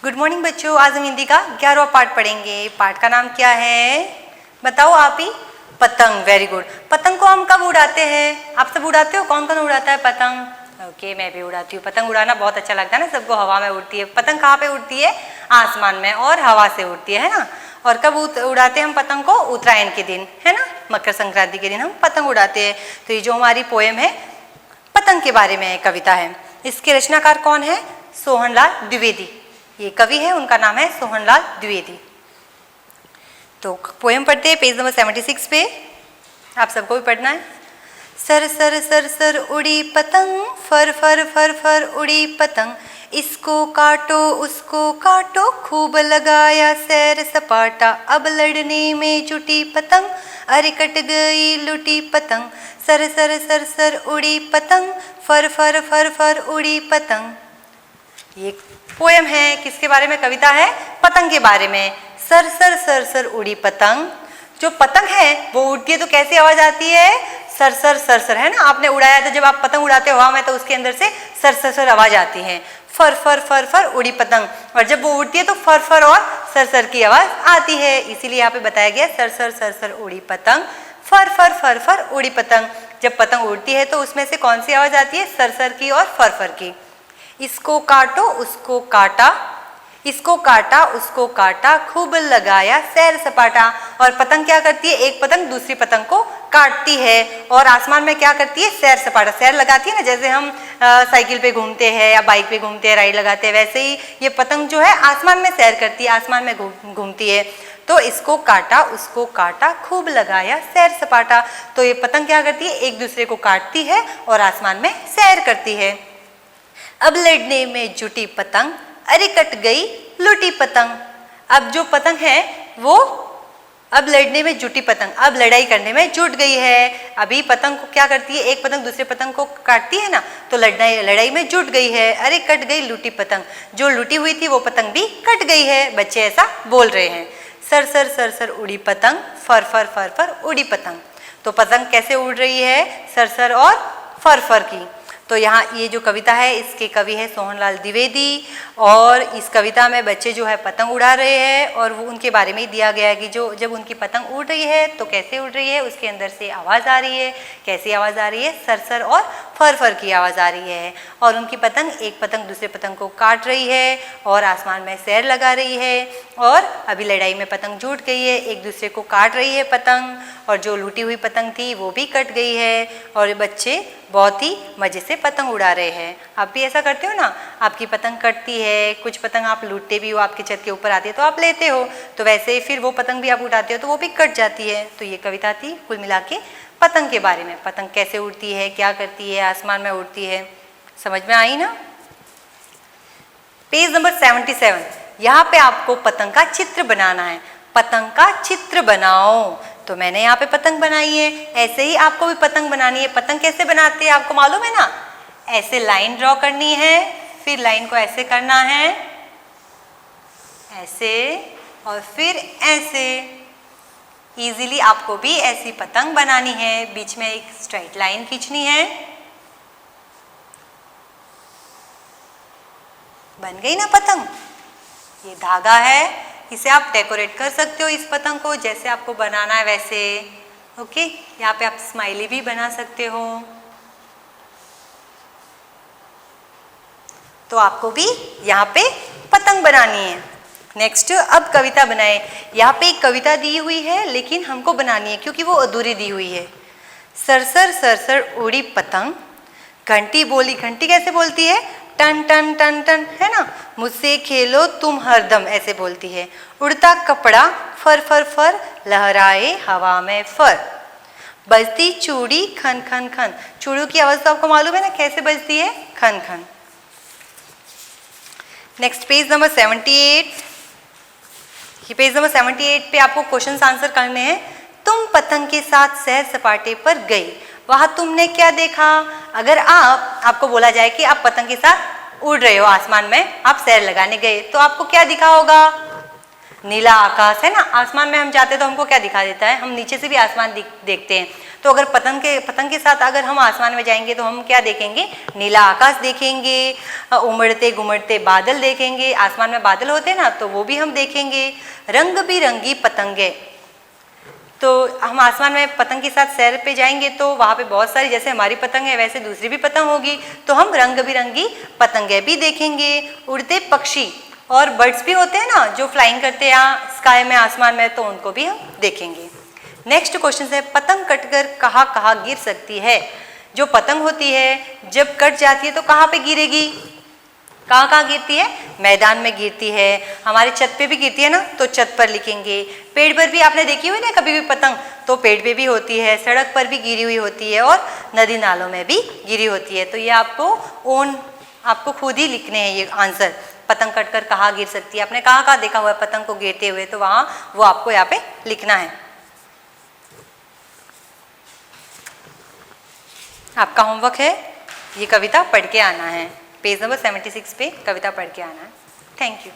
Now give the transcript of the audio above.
Good morning बच्चों, आज हम हिंदी का 11वां पाठ पढ़ेंगे। पाठ का नाम क्या है बताओ आप ही? पतंग। Very good. पतंग को हम कब उड़ाते हैं? आप सब उड़ाते हो? कौन कौन उड़ाता है पतंग? ओके, मैं भी उड़ाती हूँ। पतंग उड़ाना बहुत अच्छा लगता है ना सबको। हवा में उड़ती है पतंग। कहाँ पे उड़ती है? आसमान में, और हवा से उड़ती है ना। और कब उड़ाते हैं हम पतंग को? उत्तरायण के दिन, है ना, मकर संक्रांति के दिन हम पतंग उड़ाते हैं। तो ये जो हमारी पोएम है पतंग के बारे में कविता है, इसके रचनाकार कौन है? सोहनलाल द्विवेदी। ये कवि है, उनका नाम है सोहनलाल द्विवेदी। तो पोएम पढ़ते हैं पेज नंबर 76 पे। आप सबको भी पढ़ना है। सर सर सर सर उड़ी पतंग, फर फर फर फर उड़ी पतंग, इसको काटो उसको काटो, खूब लगाया सैर सपाटा, अब लड़ने में जुटी पतंग, अरे कट गई लुटी पतंग। सर सर सर सर उड़ी पतंग, फर फर फर फर उड़ी पतंग। ये पोएम है, किसके बारे में कविता है? पतंग के बारे में। सर सर सर सर उड़ी पतंग। जो पतंग है वो उड़ती है तो कैसी आवाज आती है? सर सर सर सर, है ना। आपने उड़ाया तो जब आप पतंग उड़ाते हो हवा में तो उसके अंदर से सर सर सर आवाज आती है। फर फर फर फर उड़ी पतंग, और जब वो उड़ती है तो फर फर और सर सर की आवाज आती है। इसीलिए यहाँ पे बताया गया सर सर सर सर उड़ी पतंग, फर फर फर फर उड़ी पतंग। जब पतंग उड़ती है तो उसमें से कौन सी आवाज आती है? सर सर की और फर फर की। इसको काटो उसको काटा, इसको काटा उसको काटा, खूब लगाया सैर सपाटा। और पतंग क्या करती है? एक पतंग दूसरी पतंग को काटती है और आसमान में क्या करती है? सैर सपाटा, सैर लगाती है ना। जैसे हम साइकिल पे घूमते हैं या बाइक पे घूमते हैं, राइड लगाते हैं, वैसे ही ये पतंग जो है आसमान में सैर करती है, आसमान में घूमती है। तो इसको काटा उसको काटा, खूब लगाया सैर सपाटा। तो ये पतंग क्या करती है? एक दूसरे को काटती है और आसमान में सैर करती है। अब लड़ने में जुटी पतंग, अरे कट गई लुटी पतंग। अब जो पतंग है वो अब लड़ने में जुटी पतंग, अब लड़ाई करने में जुट गई है। अभी पतंग को क्या करती है? एक पतंग दूसरे पतंग को काटती है ना, तो लड़ाई में जुट गई है। अरे कट गई लुटी पतंग, जो लुटी हुई थी वो पतंग भी कट गई है। बच्चे ऐसा बोल रहे हैं। सर सर सर सर उड़ी पतंग, फर फर फर फर उड़ी पतंग। तो पतंग कैसे उड़ रही है? सर सर और फर फर की। तो यहाँ ये जो कविता है इसके कवि है सोहनलाल द्विवेदी, और इस कविता में बच्चे जो है पतंग उड़ा रहे हैं और वो उनके बारे में ही दिया गया है कि जो जब उनकी पतंग उड़ रही है तो कैसे उड़ रही है, उसके अंदर से आवाज़ आ रही है। कैसी आवाज़ आ रही है? सरसर और फर फर की आवाज़ आ रही है। और उनकी पतंग, एक पतंग दूसरे पतंग को काट रही है और आसमान में सैर लगा रही है। और अभी लड़ाई में पतंग जुट गई है, एक दूसरे को काट रही है पतंग, और जो लूटी हुई पतंग थी वो भी कट गई है। और बच्चे बहुत ही मज़े से पतंग उड़ा रहे हैं। आप भी ऐसा करते हो ना? आपकी पतंग कटती है, कुछ पतंग आप लूटते भी हो, आपके छत के ऊपर आती है तो आप लेते हो, तो वैसे ही फिर वो पतंग भी आप उड़ाते हो तो वो भी कट जाती है। तो ये कविता थी कुल मिला के पतंग के बारे में। पतंग कैसे उड़ती है, क्या करती है, आसमान में उड़ती है। समझ में आई ना? पेज नंबर 77, यहाँ पे आपको पतंग का चित्र बनाना है। पतंग का चित्र बनाओ। तो मैंने यहाँ पे पतंग बनाई है, ऐसे ही आपको भी पतंग बनानी है। पतंग कैसे बनाते हैं आपको मालूम है ना? ऐसे लाइन ड्रॉ करनी है, फिर लाइन को ऐसे करना है, ऐसे, और फिर ऐसे। इजीली आपको भी ऐसी पतंग बनानी है। बीच में एक स्ट्राइट लाइन खींचनी है। बन गई ना पतंग? ये धागा है, इसे आप डेकोरेट कर सकते हो इस पतंग को जैसे आपको बनाना है वैसे। ओके, यहाँ पे आप स्माइली भी बना सकते हो। तो आपको भी यहाँ पे पतंग बनानी है। नेक्स्ट, अब कविता बनाए। यहाँ पे एक कविता दी हुई है लेकिन हमको बनानी है क्योंकि वो अधूरी दी हुई है। सरसर सरसर उड़ी पतंग, घंटी बोली। घंटी कैसे बोलती है? टन टन टन टन, है ना। मुझसे खेलो तुम हरदम, ऐसे बोलती है। उड़ता कपड़ा फर फर फर, लहराए हवा में फर। बजती चूड़ी खन खन खन। चूड़ियों की आवाज तो आपको मालूम है ना कैसे बजती है? खन खन। Next page number 78। ये पेज नंबर 78 पे आपको क्वेश्चंस आंसर करने हैं। तुम पतंग के साथ सैर सपाटे पर गई, वहां तुमने क्या देखा? अगर आपको बोला जाए कि आप पतंग के साथ उड़ रहे हो आसमान में, आप सैर लगाने गए, तो आपको क्या दिखा होगा? नीला आकाश है ना, आसमान में हम जाते हैं तो हमको क्या दिखा देता है, हम नीचे से भी आसमान देखते हैं। तो अगर पतंग के साथ अगर हम आसमान में जाएंगे तो हम क्या देखेंगे, नीला आकाश देखेंगे, उमड़ते घुमड़ते बादल देखेंगे, आसमान में बादल होते हैं ना तो वो भी हम देखेंगे, रंग बिरंगी पतंगे। तो हम आसमान में पतंग के साथ सैर पे जाएंगे तो वहाँ पे बहुत सारी, जैसे हमारी पतंग है वैसे दूसरी भी पतंग होगी, तो हम रंग बिरंगी पतंगे भी देखेंगे। उड़ते पक्षी और बर्ड्स भी होते हैं ना जो फ्लाइंग करते हैं यहाँ स्काई में, आसमान में, तो उनको भी हम देखेंगे। नेक्स्ट क्वेश्चन है, पतंग कटकर कहाँ कहाँ गिर सकती है। जो पतंग होती है जब कट जाती है तो कहाँ पे गिरेगी, कहाँ कहाँ गिरती है, मैदान में गिरती है, हमारे छत पे भी गिरती है ना तो छत पर लिखेंगे, पेड़ पर भी आपने देखी हुई ना कभी भी पतंग, तो पेड़ पे भी होती है, सड़क पर भी गिरी हुई होती है और नदी नालों में भी गिरी होती है। तो ये आपको खुद ही लिखने हैं ये आंसर, पतंग कटकर कहाँ गिर सकती है। आपने कहाँ कहाँ देखा हुआ है पतंग को गिरते हुए, तो वहाँ वो आपको यहाँ पे लिखना है। आपका होमवर्क है, ये कविता पढ़ के आना है, पेज नंबर 76 पे कविता पढ़ के आना है। Thank you.